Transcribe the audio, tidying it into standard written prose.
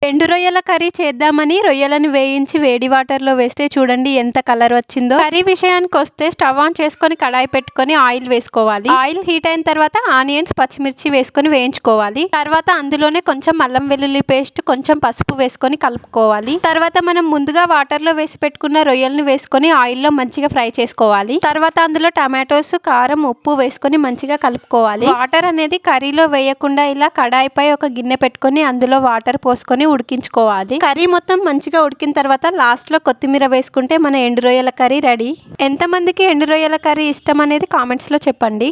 ఎండు రొయ్యల కర్రీ చేద్దామని రొయ్యలను వేయించి వేడి వాటర్లో వేస్తే చూడండి ఎంత కలర్ వచ్చిందో. కర్రీ విషయానికి వస్తే స్టవ్ ఆన్ చేసుకొని కడాయి పెట్టుకొని ఆయిల్ వేసుకోవాలి. ఆయిల్ హీట్ అయిన తర్వాత ఆనియన్స్, పచ్చిమిర్చి వేసుకొని వేయించుకోవాలి. తర్వాత అందులోనే కొంచెం అల్లం వెల్లుల్లి పేస్ట్, కొంచెం పసుపు వేసుకొని కలుపుకోవాలి. తర్వాత మనం ముందుగా వాటర్లో వేసి పెట్టుకున్న రొయ్యలను వేసుకొని ఆయిల్లో మంచిగా ఫ్రై చేసుకోవాలి. తర్వాత అందులో టమాటోస్, కారం, ఉప్పు వేసుకొని మంచిగా కలుపుకోవాలి. వాటర్ అనేది కర్రీలో వేయకుండా ఇలా కడాయిపై ఒక గిన్నె పెట్టుకొని అందులో వాటర్ పోసుకొని ఉడికించుకోవాలి. కర్రీ మొత్తం మంచిగా ఉడికిన తర్వాత లాస్ట్ లో కొత్తిమీర వేసుకుంటే మన ఎండు రొయ్యల కర్రీ రెడీ. ఎంతమందికి ఎండు రొయ్యల కర్రీ ఇష్టం అనేది కామెంట్స్ లో చెప్పండి.